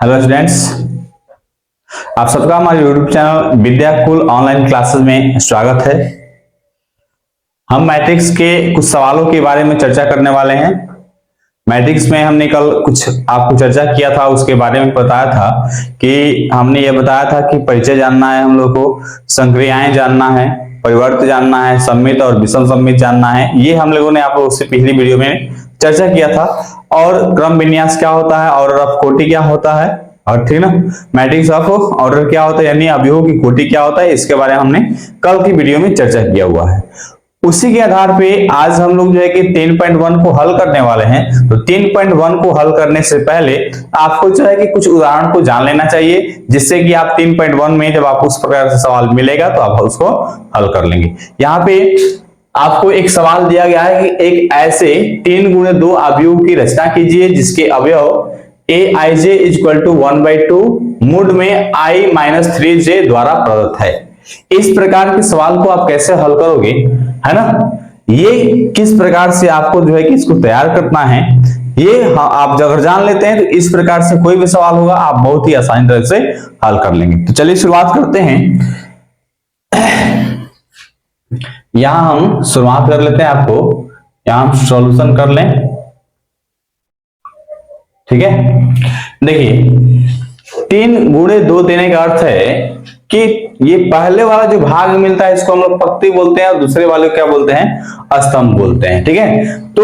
Hello students, आप सबका हमारे YouTube channel Vidyakul online classes में स्वागत है। हम मैट्रिक्स के कुछ सवालों के बारे में चर्चा करने वाले हैं। मैट्रिक्स में हमने कल कुछ आपको चर्चा किया था, उसके बारे में बताया था कि हमने ये बताया था कि परिचय जानना है हम लोग को, संक्रियाएं जानना है, परिवर्त जानना है, सम्मित और विषम सम्मित जानना है। ये हम लोगों ने आप लोगों से पिछली वीडियो में चर्चा किया था। और क्रम विन्यास क्या होता है, ऑर्डर ऑफ कोटि क्या होता है, और ठीक ना, मैट्रिक्स ऑफ ऑर्डर क्या होता है, यानी अवयवों की कोटि क्या होता है, इसके बारे में हमने कल की वीडियो में चर्चा किया हुआ है। उसी के आधार पे आज हम लोग जो है कि 10.1 को हल करने वाले हैं। तो 10.1 को हल करने से पहले आपको जो है कि कुछ उदाहरण को जान लेना चाहिए, जिससे कि आप 10.1 में जब आपको उस प्रकार से सवाल मिलेगा तो आप उसको हल कर लेंगे। यहाँ पे आपको एक सवाल दिया गया है कि एक ऐसे 3x2 अवयव की रचना कीजिए जिसके अवयव aij इक्वल टू 1/2 मूड में i-3j द्वारा प्रदत्त है। इस प्रकार के सवाल को आप कैसे हल करोगे, है ना, ये किस प्रकार से आपको जो है कि इसको तैयार करना है, ये आप अगर जान लेते हैं तो इस प्रकार से कोई भी सवाल होगा आप बहुत ही आसानी तरह से हल कर लेंगे। तो चलिए शुरुआत करते हैं। यहां हम शुरुआत कर लेते हैं, आपको यहां हम सॉल्यूशन कर लें, ठीक है। देखिए 3x2 देने का अर्थ है कि ये पहले वाला जो भाग मिलता है इसको हम लोग पंक्ति बोलते हैं और दूसरे वाले को क्या बोलते हैं, स्तंभ बोलते हैं, ठीक है। तो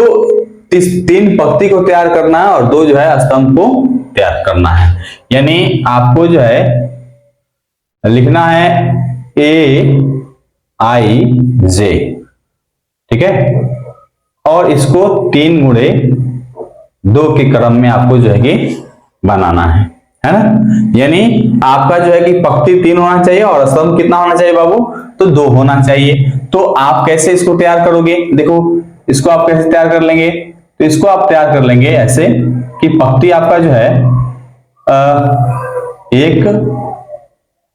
3 पंक्ति को तैयार करना है और 2 जो है स्तंभ को तैयार करना है। यानी आपको जो है लिखना है aij, ठीक है, और इसको 3x2 के क्रम में आपको जो है कि बनाना है ना। यानी आपका जो है कि पंक्ति 3 होना चाहिए और स्तंभ कितना होना चाहिए बाबू, तो 2 होना चाहिए। तो आप कैसे इसको तैयार करोगे, देखो इसको आप कैसे तैयार कर लेंगे, तो इसको आप तैयार कर लेंगे ऐसे कि पंक्ति आपका जो है 1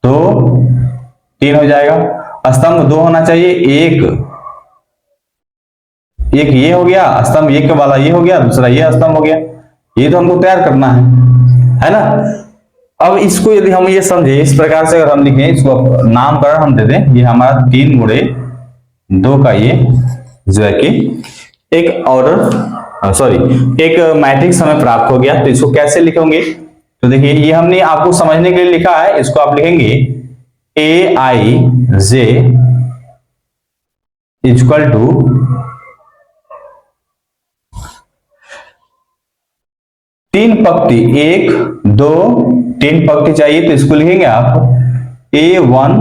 2 3 हो जाएगा, स्तंभ 2 होना चाहिए, एक ये हो गया स्तंभ, एक वाला ये हो गया, दूसरा ये स्तंभ हो गया। ये तो हमको तैयार करना है ना। अब इसको यदि हम ये समझे इस प्रकार से, अगर हम लिखें इसको नामकरण हम दे दें, ये हमारा 3x2 का ये जो है कि एक ऑर्डर एक मैट्रिक्स हमें प्राप्त हो गया। तो इसको कैसे लिखेंगे, तो देखिए ये हमने आपको समझने के लिए लिखा है, इसको आप लिखेंगे aij इक्वल टू 3 पंक्ति 1 2 3 पंक्ति चाहिए, तो इसको लिखेंगे आप a1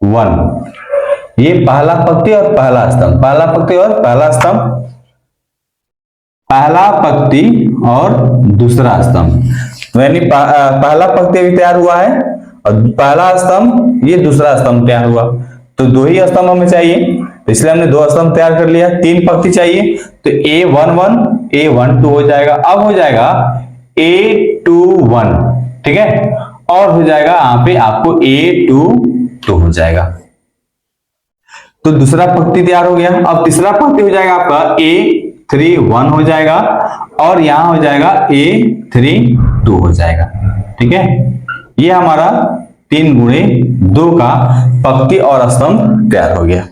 1, ये पहला पंक्ति और पहला स्तंभ, पहला पंक्ति और पहला स्तंभ, पहला पंक्ति और दूसरा स्तंभ। यानी पहला पंक्ति अभी तैयार हुआ है और पहला स्तंभ, ये दूसरा स्तंभ तैयार हुआ। तो 2 ही स्तंभ हमें चाहिए, तो इसलिए हमने 2 स्तंभ तैयार कर लिया। 3 पंक्ति चाहिए तो a11 a12 हो जाएगा। अब हो जाएगा a21, ठीक है, और हो जाएगा यहाँ पे आपको a22 हो जाएगा। तो दूसरा पंक्ति तैयार हो गया। अब तीसरा पंक्ति हो जाएगा आपका a31 हो जाएगा और यहां हो जाएगा a32 हो जाएगा, ठीक है। ये हमारा 3x2 का पंक्ति और स्तंभ तैयार हो गया।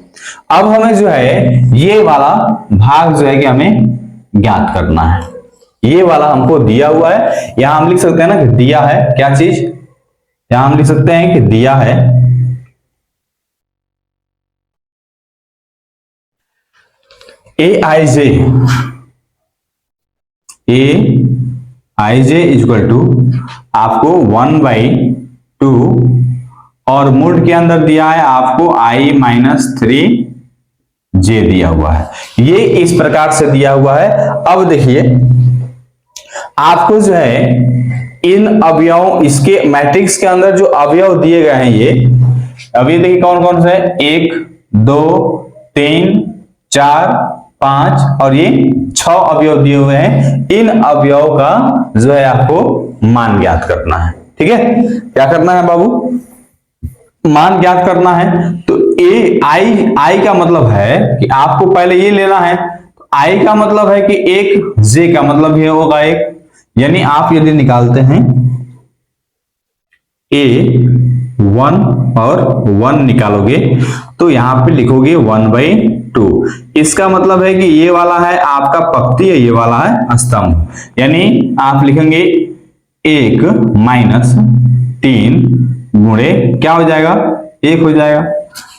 अब हमें जो है ये वाला भाग जो है कि हमें ज्ञात करना है। ये वाला हमको दिया हुआ है, यहां हम लिख सकते हैं ना कि दिया है क्या चीज, यहां हम लिख सकते हैं कि दिया है aij इक्वल टू आपको 1/2 और मूड के अंदर दिया है आपको i-3j दिया हुआ है। ये इस प्रकार से दिया हुआ है। अब देखिए आपको जो है इन अवयवों, इसके मैट्रिक्स के अंदर जो अवयव दिए गए हैं, ये अभी देखिए कौन कौन से है, 1 2 3 4 5 और ये 6 अवयव दिए हुए हैं। इन अवयव का जो है आपको मान ज्ञात करना है, ठीक है। क्या करना है बाबू, मान ज्ञात करना है। तो आई का मतलब है कि आपको पहले ये लेना है, आई का मतलब है कि 1, जे का मतलब ये होगा 1, यानी आप यदि निकालते हैं A1 और 1 निकालोगे तो यहां पे लिखोगे 1/2। इसका मतलब है कि ये वाला है आपका पंक्ति है, ये वाला है स्तंभ। यानी आप लिखेंगे 1 माइनस 3 गुणे क्या हो जाएगा, 1 हो जाएगा।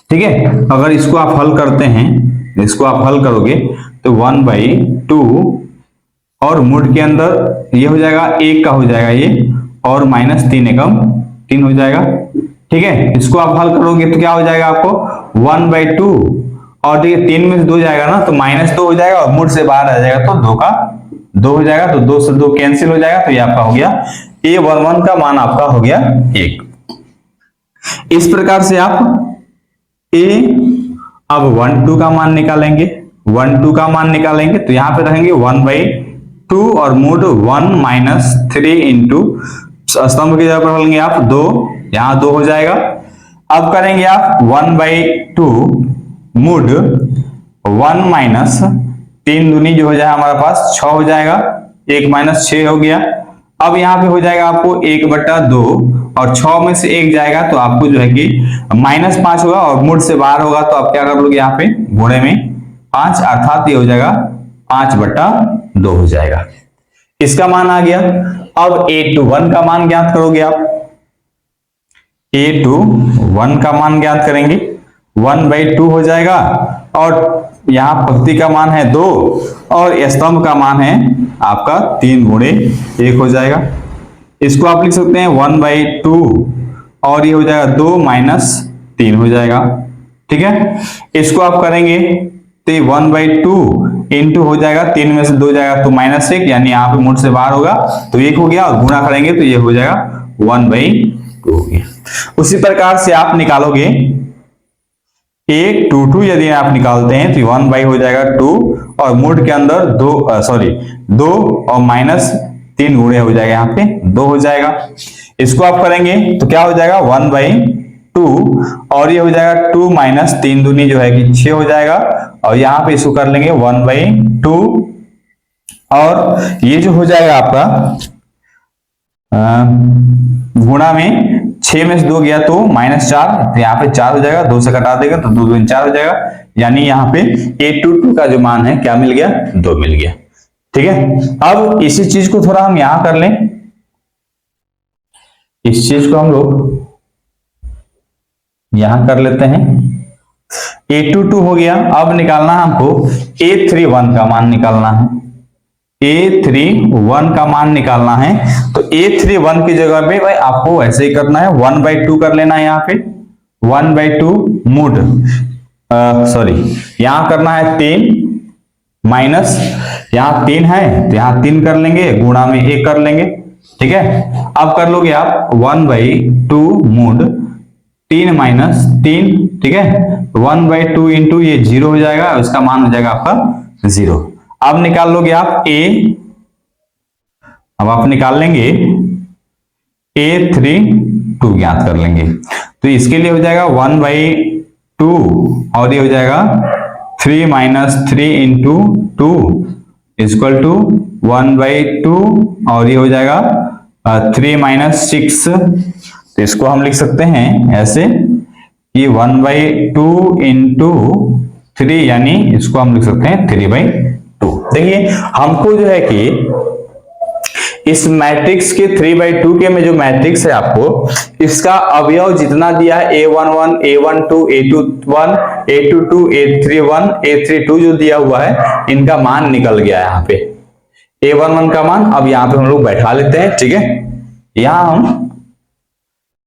ठीक है, अगर इसको आप हल करते हैं, इसको आप हल करोगे तो 1/2 और मूड के अंदर ये हो जाएगा 1 का हो जाएगा ये, और माइनस 3 एकम 3 हो जाएगा। ठीक है, इसको आप हल करोगे तो क्या हो जाएगा आपको 1/2, और देखिए 3 में से 2 जाएगा ना तो -2 हो जाएगा, और मूड से बाहर आ जाएगा तो 2 का 2 हो जाएगा, तो 2 से 2 कैंसिल हो जाएगा, तो ये आपका हो गया A11 का मान आपका हो गया 1। इस प्रकार से आप अब 1/2 का मान निकालेंगे, 1/2 का मान निकालेंगे तो यहां पे रहेंगे 1/2 और मूड 1 माइनस 3 इंटू स्तंभ की जगह पर लेंगे आप 2, यहां 2 हो जाएगा। अब करेंगे आप 1/2 मूड 1 माइनस 3 दूनी जो हो जाएगा हमारे पास 6 हो जाएगा, 1 माइनस 6 हो गया। अब यहाँ पे हो जाएगा आपको 1/2 और 6 में से 1 जाएगा तो आपको जो है कि -5 होगा, और मूड से बाहर होगा तो आप क्या कर लोगे यहाँ पे गुणे में 5, अर्थात ये हो जाएगा 5/2 हो जाएगा। इसका मान आ गया। अब A21 का मान ज्ञात करोगे आप, A21 का मान ज्ञात करेंगे 1/2 हो जाएगा, और यहाँ पंक्ति का मान है 2 और स्तंभ का मान है आपका 3 गुणे 1 हो जाएगा। इसको आप लिख सकते हैं 1/2 और ये हो जाएगा 2 माइनस 3 हो जाएगा। ठीक है, इसको आप करेंगे तो ये 1/2 इंटू हो जाएगा 3 में से 2 जाएगा तो -1, यानी यहाँ पे मूड से बाहर होगा तो 1 हो गया, और गुणा करेंगे तो ये हो जाएगा 1/2 हो गया। उसी प्रकार से आप निकालोगे A22 यदि आप निकालते हैं तो 1 हो जाएगा 2 और मूड के अंदर 2 और -3 गुणे हो जाएगा, यहाँ पे 2 हो जाएगा। इसको आप करेंगे तो क्या हो जाएगा 1/2 और ये हो जाएगा 2 माइनस 3 दूनी जो है कि 6 हो जाएगा, और यहाँ पे इसको कर लेंगे 1/2 और ये जो हो जाएगा आपका गुणा में 6 में से 2 गया तो -4, तो यहाँ पे 4 हो जाएगा, 2 से घटा देगा तो 2 दूनी 4 हो जाएगा, यानी यहाँ पे A22 का जो मान है क्या मिल गया, 2 मिल गया। ठीक है, अब इसी चीज को थोड़ा हम यहां कर लें, इस चीज को हम लोग यहां कर लेते हैं। A22 हो गया। अब निकालना है हमको A31 का मान निकालना है, A31 का मान निकालना है। तो A31 की जगह पे भाई आपको ऐसे ही करना है, 1/2 कर लेना है, यहाँ पे 1/2 मूड यहां करना है 3 माइनस, यहाँ 3 है तो यहाँ 3 कर लेंगे, गुणा में 1 कर लेंगे। ठीक है, अब कर लोगे आप 1/2 मूड 3 माइनस 3, ठीक है, 1/2 इंटू ये 0 हो जाएगा, इसका मान हो जाएगा आपका 0। अब निकाल लोगे आप अब आप निकाल लेंगे A32 ज्ञात कर लेंगे, तो इसके लिए हो जाएगा 1/2 और ये हो जाएगा 3 माइनस 3 इंटू 2 इक्वल टू 1/2 और ये हो जाएगा 3 माइनस 6, तो इसको हम लिख सकते हैं ऐसे कि 1/2 इंटू 3, यानी इसको हम लिख सकते हैं 3/2। देखिए हमको जो है कि इस मैट्रिक्स के 3/2 के में जो मैट्रिक्स है आपको इसका अवयव जितना दिया है A11, A12, A21, A22, A31, A32 जो दिया हुआ है इनका मान निकल गया है यहाँ पे A11 का मान। अब यहाँ पे हम लोग बैठा लेते हैं, ठीक है, यहां हम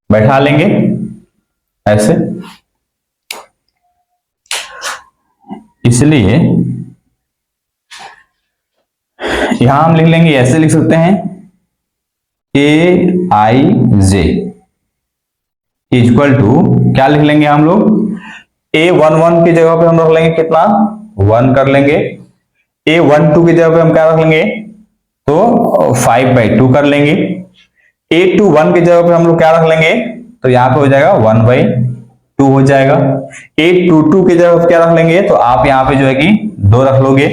बैठा लेंगे ऐसे, इसलिए यहां हम लिख लेंगे, ऐसे लिख सकते हैं Aij इक्वल टू क्या लिख लेंगे हम लोग, A11 की जगह पे हम रख लेंगे कितना 1 कर लेंगे, A12 की जगह पे हम क्या रख लेंगे तो 5/2 कर लेंगे, A21 की जगह पे हम लोग क्या रख लेंगे तो यहाँ पे हो जाएगा 1/2 हो जाएगा, A22 की जगह पे क्या रख लेंगे तो आप यहाँ पे जो है कि 2 रख लोगे,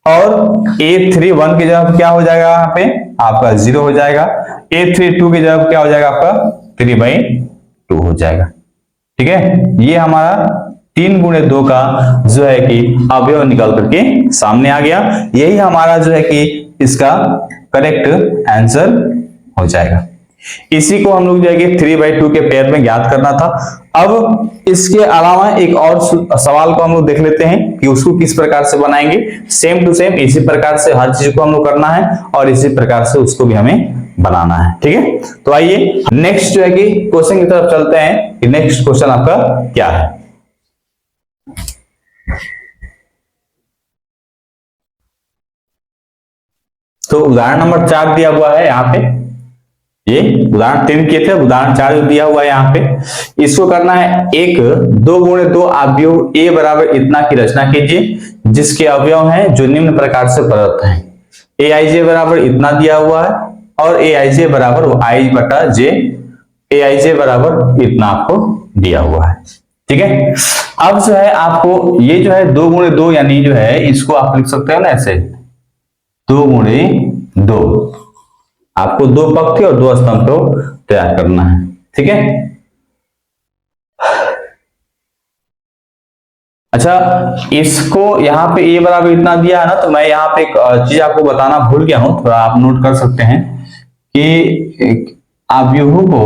और A31 की जगह पे क्या हो जाएगा यहाँ पे आपका 0 हो जाएगा। a32 की जगह क्या हो जाएगा आपका 3/2 हो जाएगा। ठीक है, ये हमारा 3 × 2 का जो है कि अवयव निकल करके सामने आ गया। यही हमारा जो है कि इसका करेक्ट आंसर हो जाएगा। इसी को हम लोग जो है कि 3/2 के पेयर में ज्ञात करना था। अब इसके अलावा एक और सवाल को हम लोग देख लेते हैं कि उसको किस प्रकार से बनाएंगे। सेम टू सेम इसी प्रकार से हर चीज को हम लोग करना है और इसी प्रकार से उसको भी हमें बनाना है। ठीक है, तो आइए नेक्स्ट जो है कि क्वेश्चन की तरफ चलते हैं कि नेक्स्ट क्वेश्चन आपका क्या है। तो उदाहरण नंबर 4 दिया हुआ है यहाँ पे। ये उदाहरण 3 किए थे, उदाहरण 4 दिया हुआ है यहाँ पे। इसको करना है एक 2 × 2 अवयव a बराबर इतना की रचना कीजिए जिसके अवयव हैं जो निम्न प्रकार से प्रदत्त हैं। aij बराबर इतना दिया हुआ है और aij बराबर i/j, aij बराबर इतना आपको दिया हुआ है। ठीक है, अब जो है आपको ये जो है 2 × 2 यानी जो है इसको आप लिख सकते हो ना ऐसे 2 × 2। आपको 2 पंक्ति और 2 स्तंभ को तैयार करना है। ठीक है, अच्छा इसको यहाँ पे a बराबर इतना दिया है ना, तो मैं यहाँ पे एक चीज आपको बताना भूल गया हूं, थोड़ा आप नोट कर सकते हैं कि अवयवों को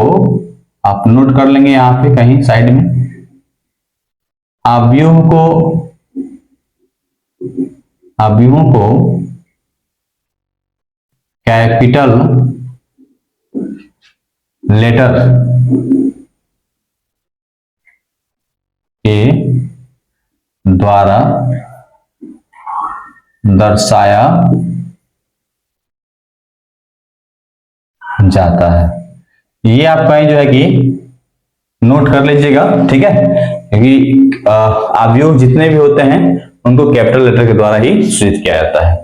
आप नोट कर लेंगे यहाँ पे कहीं साइड में। अवयवों को कैपिटल लेटर के द्वारा दर्शाया जाता है। ये आप कहीं जो है कि नोट कर लीजिएगा। ठीक है, क्योंकि अवयव जितने भी होते हैं उनको कैपिटल लेटर के द्वारा ही सूचित किया जाता है।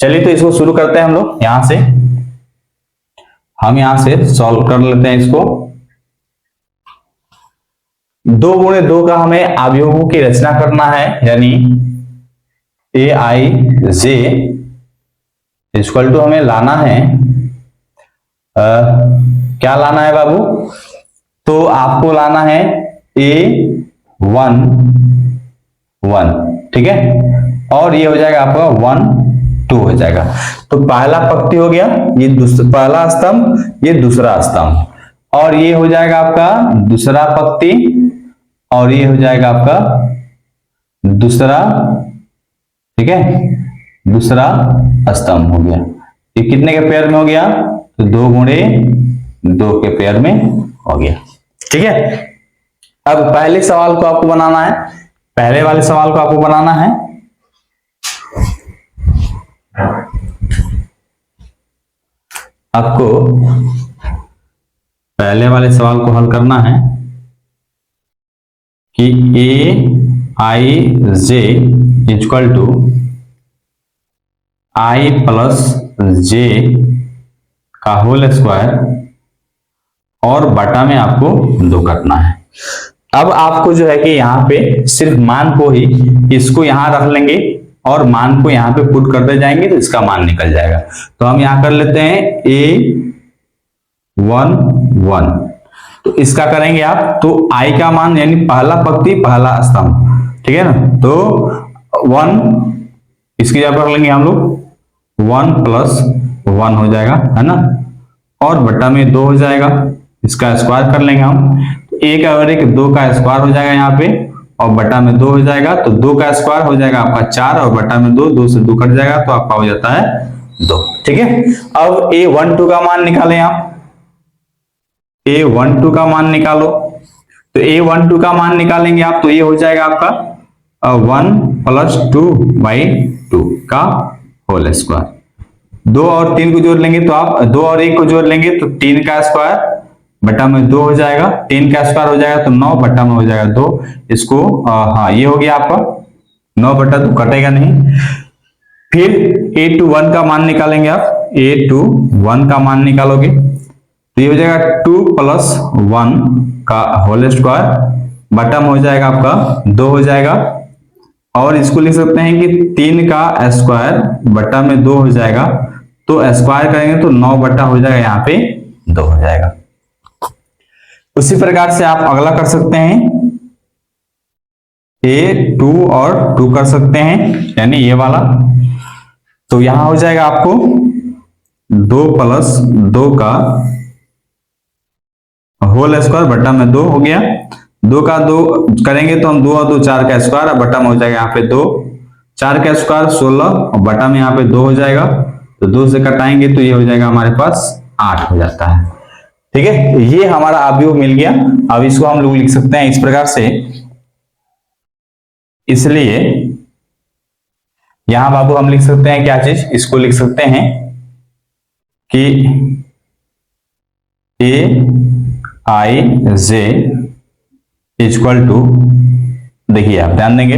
चलिए तो इसको शुरू करते हैं हम लोग। हम यहां से सॉल्व कर लेते हैं इसको। 2 × 2 का हमें अवयवों की रचना करना है, यानी aij इक्वल टू हमें लाना है क्या लाना है बाबू, तो आपको लाना है a1 1। ठीक है, और ये हो जाएगा आपका 1 2 हो जाएगा। तो पहला पंक्ति हो गया, ये पहला स्तंभ, ये दूसरा स्तंभ, और ये हो जाएगा आपका दूसरा पंक्ति, और ये हो जाएगा आपका दूसरा, ठीक है, दूसरा स्तंभ हो गया। ये कितने के पेयर में हो गया, तो 2 × 2 के पेयर में हो गया। ठीक है, अब पहले सवाल को आपको बनाना है, पहले वाले सवाल को आपको बनाना है। आपको पहले वाले सवाल को हल करना है कि aij equal to i + j का होल स्क्वायर और बटा में आपको 2 करना है। अब आपको जो है कि यहाँ पे सिर्फ मान को ही इसको यहां रख लेंगे और मान को यहाँ पे पुट करते जाएंगे तो इसका मान निकल जाएगा। तो हम यहां कर लेते हैं a1 1, तो इसका करेंगे आप, तो i का मान यानी पहला पंक्ति पहला स्तंभ, ठीक है ना, तो 1 इसकी जगह रख लेंगे हम लोग 1 + 1 हो जाएगा, है ना, और बटा में 2 हो जाएगा, इसका स्क्वायर कर लेंगे हम, तो 1 और 1 2 का स्क्वायर हो जाएगा यहाँ पे, और बटा में 2 हो जाएगा, तो 2 का स्क्वायर हो जाएगा आपका 4 और बटा में 2, 2 से 2 कट जाएगा तो आपका हो जाता है 2। ठीक है, अब a12 का मान निकालें आप, a12 का मान निकालो, तो a12 का मान निकालेंगे आप, तो ये हो जाएगा आपका 1 + 2/2 का होल स्क्वायर। 2 और 3 को जोड़ लेंगे तो आप 2 और 1 को जोड़ लेंगे तो 3 का स्क्वायर बटा में 2 हो जाएगा, 3 का स्क्वायर हो जाएगा तो 9 बटा में हो जाएगा 2। इसको हाँ ये हो गया आपका 9 बटा 2 कटेगा नहीं। फिर a21 का मान निकालेंगे आप, a21 का मान निकालोगे तो ये हो जाएगा 2 + 1 का होल स्क्वायर बटा में हो जाएगा आपका 2 हो जाएगा, और इसको लिख सकते हैं कि 3 का स्क्वायर बटा में 2 हो जाएगा, तो स्क्वायर करेंगे तो 9 बटा हो जाएगा यहाँ पे 2 हो जाएगा। उसी प्रकार से आप अगला कर सकते हैं, A2 और 2 कर सकते हैं, यानी ये वाला। तो यहां हो जाएगा आपको 2 प्लस 2 का होल स्क्वायर बटा में 2 हो गया। 2 का 2 करेंगे तो हम 2 और 2 4 का स्क्वायर, और बटा में हो जाएगा यहाँ पे 2, 4 का स्क्वायर 16 और बटा में यहाँ पे 2 हो जाएगा। तो 2 से कटाएंगे तो ये हो जाएगा हमारे पास 8 हो जाता है। ठीक है, ये हमारा अवयव मिल गया। अब इसको हम लोग लिख सकते हैं इस प्रकार से, इसलिए यहां बाबू हम लिख सकते हैं क्या चीज, इसको लिख सकते हैं कि Aij इक्वल टू, देखिए आप ध्यान देंगे,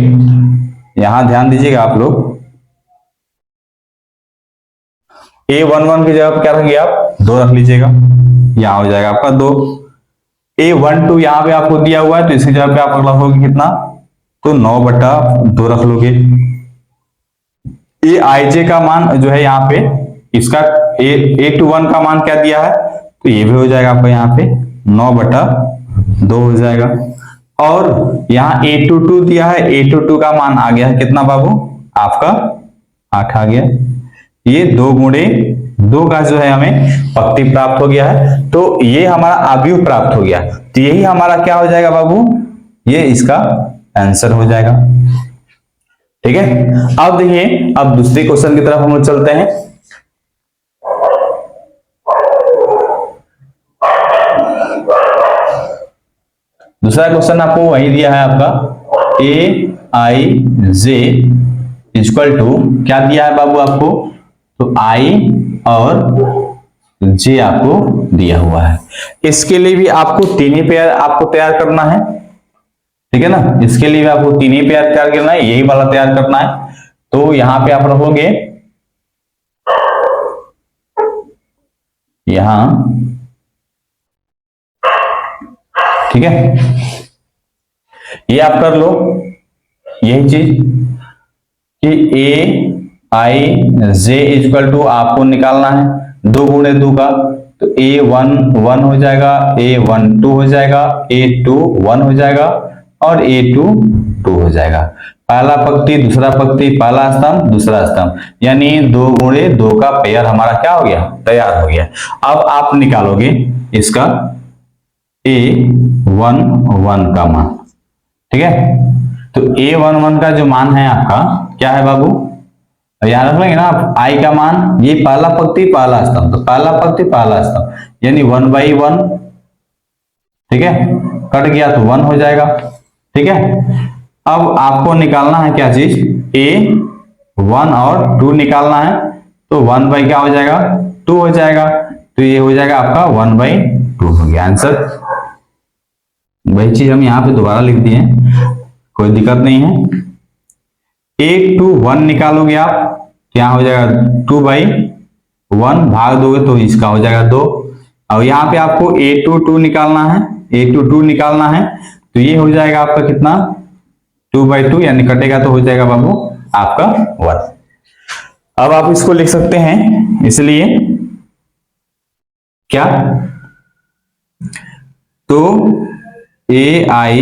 यहां ध्यान दीजिएगा आप लोग, A11 की जगह क्या रखेंगे आप, 2 रख लीजिएगा, यहां हो जाएगा आपका 2। A12 यहां पे आपको दिया हुआ है तो इसकी जगह पे आप रखोगे कितना, तो 9 बटा 2 रख लोगे। Aij का मान जो है यहाँ पे, इसका A21 का मान क्या दिया है, तो ये भी हो जाएगा आपका यहाँ पे 9 बटा 2 हो जाएगा। और यहाँ A22 दिया है, A22 का मान आ गया है कितना बाबू, आपका 8 आ गया। ये 2 गुणे 2 का जो है हमें पक्ति प्राप्त हो गया है, तो ये हमारा अवयव प्राप्त हो गया। तो यही हमारा क्या हो जाएगा बाबू, ये इसका आंसर हो जाएगा। ठीक है, अब देखिए, अब दूसरे क्वेश्चन की तरफ हम लोग चलते हैं। दूसरा क्वेश्चन आपको वही दिया है आपका, Aij इक्वल टू क्या दिया है बाबू आपको, तो I और J आपको दिया हुआ है। इसके लिए भी आपको 3 ही पेयर आपको तैयार करना है। ठीक है ना, इसके लिए भी आपको 3 ही पेयर तैयार करना है, यही वाला तैयार करना है। तो यहां पे आप रखोगे, यहां, ठीक है, ये आप कर लो यही चीज कि Aij इक्वल टू आपको निकालना है 2 गुणे 2 का, तो A11 हो जाएगा, A12 हो जाएगा, A21 हो जाएगा और A22 हो जाएगा। पहला पंक्ति दूसरा पंक्ति, पहला स्तंभ दूसरा स्तंभ, यानी 2 गुणे 2 का पेयर हमारा क्या हो गया, तैयार हो गया। अब आप निकालोगे इसका A11 का मान। ठीक है, तो A11 का जो मान है आपका क्या है बाबू, याद रख लेंगे ना आप, I का मान, ये पहला पंक्ति पहला स्तंभ, तो पहला पंक्ति पहला स्तंभ, यानी 1/1। ठीक है, कट गया तो 1 हो जाएगा। ठीक है, अब आपको निकालना है क्या चीज, A1 और 2 निकालना है, तो 1 क्या हो जाएगा, 2 हो जाएगा। तो ये हो जाएगा आपका 1/2 हो गया आंसर। वही चीज हम यहाँ पे दोबारा लिख दिए, कोई दिक्कत नहीं है। A21 निकालोगे आप, क्या हो जाएगा 2/1, भाग दोगे तो इसका हो जाएगा 2। और यहाँ पे आपको A22 निकालना है, A22 निकालना है, तो ये हो जाएगा आपका कितना, 2/2, यानी कटेगा तो हो जाएगा बाबू आपका 1। अब आप इसको लिख सकते हैं, इसलिए क्या, तो Aij,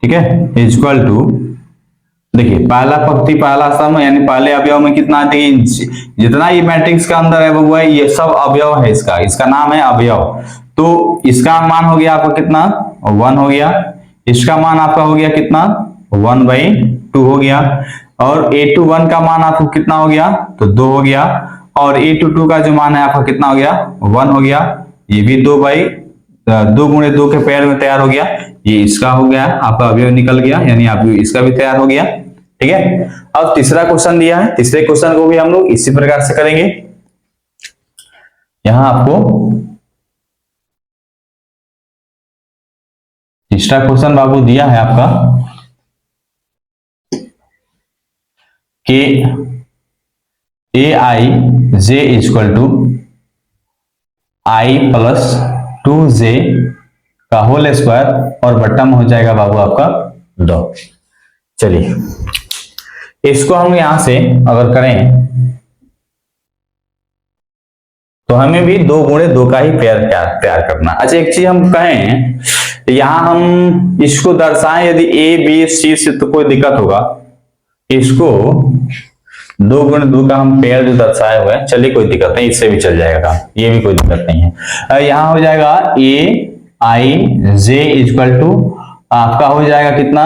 ठीक है, इक्वल टू, देखिए पहला पंक्ति पहला स्तंभ, यानी पहले अवयव में कितना, देखिए जितना ये मैट्रिक्स का अंदर है वो है, ये सब अवयव है, इसका नाम है अवयव। तो इसका मान हो गया आपका कितना, 1 हो गया। इसका मान आपका हो गया कितना, 1/2 हो गया। और A21 का मान आपको कितना हो गया, तो 2 हो गया। और A22 का जो मान है आपका कितना हो गया, 1 हो गया। ये भी 2 गुणे 2 के पेयर में तैयार हो गया। ये इसका हो गया, आपका अवयव निकल गया, यानी आप इसका भी तैयार हो गया। ठीक है, अब तीसरा क्वेश्चन दिया है, तीसरे क्वेश्चन को भी हम लोग इसी प्रकार से करेंगे। यहां आपको तीसरा क्वेश्चन बाबू दिया है आपका कि Aij equal to I plus 2j का होल स्क्वायर और बट्टा में हो जाएगा बाबू आपका 2। चलिए इसको हम यहां से अगर करें तो हमें भी 2 गुणे 2 का ही पेयर तैयार करना। अच्छा, एक चीज हम कहें, यहां हम इसको दर्शाएं यदि ए बी सी से तो कोई दिक्कत होगा। इसको 2 गुणे 2 का हम पेयर जो दर्शाए हुए हैं, चलिए कोई दिक्कत नहीं, इससे भी चल जाएगा काम, ये भी कोई दिक्कत नहीं है। यहां हो जाएगा ए आई जे इक्वल टू आपका हो जाएगा कितना,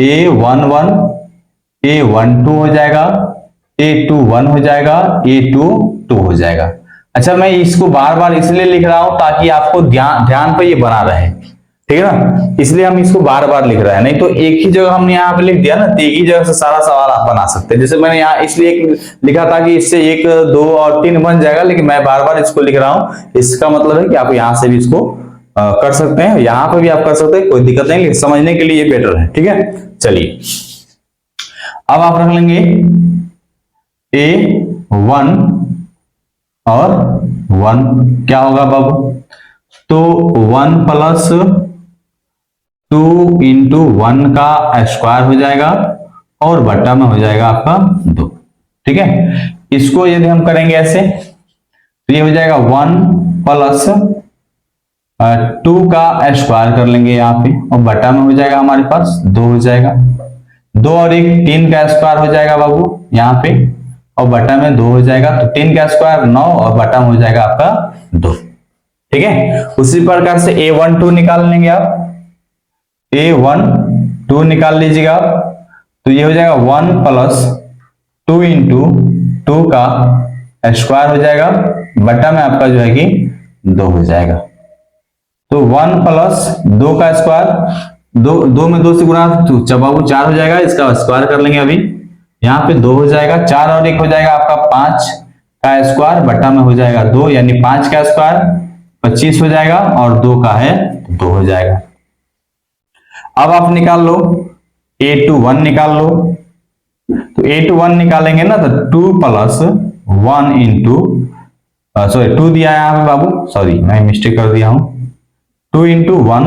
A11 A12 हो जाएगा, A21 हो जाएगा, A22 हो जाएगा। अच्छा, मैं इसको बार बार इसलिए लिख रहा हूं ताकि आपको ध्यान पे ये बना रहे, ठीक है ना, इसलिए हम इसको बार बार लिख रहे हैं। नहीं तो एक ही जगह हमने यहाँ पे लिख दिया ना, तो एक ही जगह से सारा सवाल आप बना सकते हैं। जैसे मैंने यहाँ इसलिए लिखा था कि इससे 1 2 और 3 बन जाएगा, लेकिन मैं बार बार इसको लिख रहा हूँ। इसका मतलब है कि आप यहाँ से भी इसको कर सकते हैं, यहाँ पे भी आप कर सकते हैं, कोई दिक्कत नहीं, लेकिन समझने के लिए ये बेटर है, ठीक है। चलिए अब आप रख लेंगे A1 और 1 क्या होगा बाबू, तो 1 प्लस 2 इंटू 1 का स्क्वायर हो जाएगा और बट्टा में हो जाएगा आपका 2, ठीक है। इसको यदि हम करेंगे ऐसे तो ये हो जाएगा 1 प्लस 2 का स्क्वायर कर लेंगे यहाँ पे और बट्टा में हो जाएगा हमारे पास 2 हो जाएगा। 2 और 1 3 का स्क्वायर हो जाएगा बाबू यहाँ पे और बट्टा में 2 हो जाएगा। तो 3 का स्क्वायर 9 और बट्टा में हो जाएगा आपका 2, ठीक है। उसी प्रकार से A12 निकाल लेंगे आप, A12 निकाल लीजिएगा आप, तो ये हो जाएगा 1 प्लस 2 इंटू 2 का स्क्वायर हो जाएगा, बट्टा में आपका जो है कि 2 हो जाएगा। तो 1 प्लस 2 का स्क्वायर, 2 में 2 से गुणा तो चबाबू 4 हो जाएगा, इसका स्क्वायर कर लेंगे अभी, यहाँ पे 2 हो जाएगा। 4 और 1 हो जाएगा आपका 5 का स्क्वायर, बट्टा में हो जाएगा 2, यानी 5 का स्क्वायर 25 हो जाएगा और 2 का है 2 हो जाएगा। अब आप निकाल लो A21 निकाल लो, तो A21 निकालेंगे ना तो 2 प्लस 1 इंटू सॉरी 2 दिया है यहाँ पे बाबू, सॉरी मैं मिस्टेक कर दिया हूं, 2 इंटू 1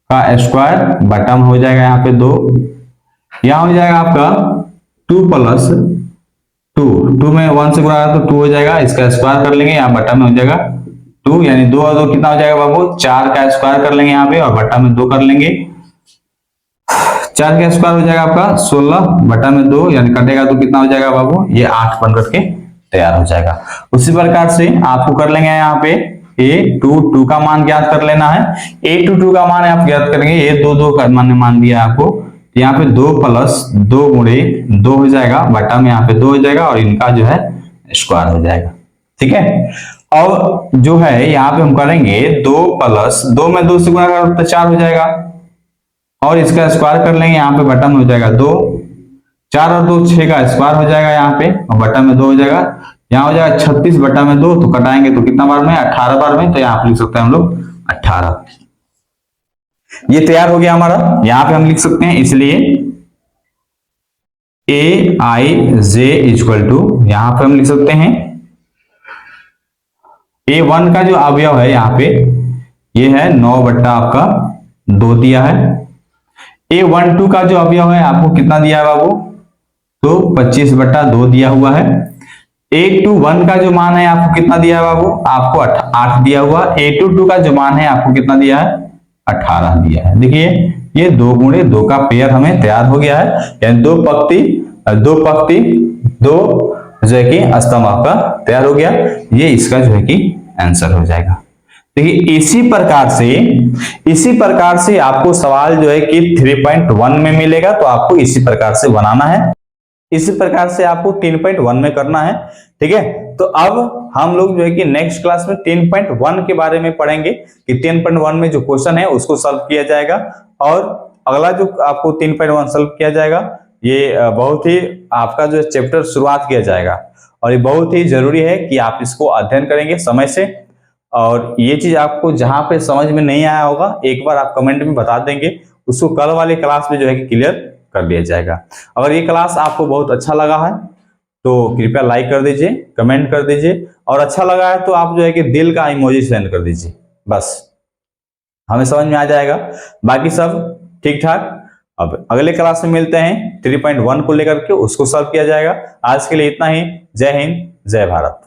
का स्क्वायर बट्टा में हो जाएगा यहाँ पे 2, यहाँ हो जाएगा आपका 2 प्लस 2 में 1 से गुणा तो 2 हो जाएगा, इसका स्क्वायर कर लेंगे, यहाँ बट्टा में हो जाएगा 2, यानी 2 और 2 कितना हो जाएगा बाबू, 4 का स्क्वायर कर लेंगे यहाँ पे और बट्टा में 2 कर लेंगे। 4 का स्क्वायर हो जाएगा आपका 16 बट्टा में 2, यानी कटेगा तो कितना हो जाएगा बाबू, ये 8 बन करके तैयार हो जाएगा। उसी प्रकार से आपको कर लेंगे यहाँ पे A22 का मान ज्ञात कर लेना है। A22 का मान आप ज्ञात करेंगे, A22 का मान दिया आपको, यहाँ पे 2 प्लस 2 गुणे 2 हो जाएगा, बट्टा में यहाँ पे 2 हो जाएगा और इनका जो है स्क्वायर हो जाएगा, ठीक है। और जो है यहाँ पे हम करेंगे 2 प्लस 2 में 2 से गुणा करो तो 4 हो जाएगा और इसका स्क्वायर कर लेंगे, यहाँ पे बट्टा में हो जाएगा 2, 4 और 2 6 का स्क्वायर हो जाएगा यहाँ पे और बट्टा में 2 हो जाएगा। यहाँ हो जाएगा 36 बट्टा में 2, तो कटाएंगे तो कितना बार में, 18 बार में, तो यहाँ पे लिख सकते हैं हम लोग 18। ये तैयार हो गया हमारा, यहाँ पे हम लिख सकते हैं, इसलिए Aij इक्वल टू यहाँ पे हम लिख सकते हैं A1 का जो अवयव है यहाँ पे ये है 9 बट्टा आपका 2 दिया है। A12 का जो अवयव है आपको कितना दिया है बाबू, तो 25 बट्टा 2 दिया हुआ है। A21 का जो मान है आपको कितना दिया है बाबू, आपको 8 दिया हुआ। A22 का जो मान है आपको कितना दिया है, 18 दिया है। देखिए ये 2 गुणे 2 का पेयर हमें तैयार हो गया है, यानी 2 पंक्ति 2 जो है कि स्तंभ आपका तैयार हो गया। ये इसका जो है कि आंसर हो जाएगा। देखिए इसी प्रकार से आपको सवाल जो है कि 3.1 में मिलेगा, तो आपको इसी प्रकार से बनाना है, इसी प्रकार से आपको 3.1 में करना है, ठीक है। तो अब हम लोग जो है कि नेक्स्ट क्लास में 3.1 के बारे में पढ़ेंगे कि 3.1 में जो क्वेश्चन है उसको सॉल्व किया जाएगा और अगला जो आपको 3.1 सॉल्व किया जाएगा, ये बहुत ही आपका जो चैप्टर शुरुआत किया जाएगा और ये बहुत ही जरूरी है कि आप इसको अध्ययन करेंगे समय से। और ये चीज आपको जहां पे समझ में नहीं आया होगा एक बार आप कमेंट में बता देंगे, उसको कल वाली क्लास में जो है कि क्लियर कर लिया जाएगा। अगर ये क्लास आपको बहुत अच्छा लगा है तो कृपया लाइक कर दीजिए, कमेंट कर दीजिए और अच्छा लगा है तो आप जो है कि दिल का इमोजी सेंड कर दीजिए, बस हमें समझ में आ जाएगा। बाकी सब ठीक ठाक। अब अगले क्लास में मिलते हैं 3.1 को लेकर के, उसको सॉल्व किया जाएगा। आज के लिए इतना ही। जय हिंद, जय भारत।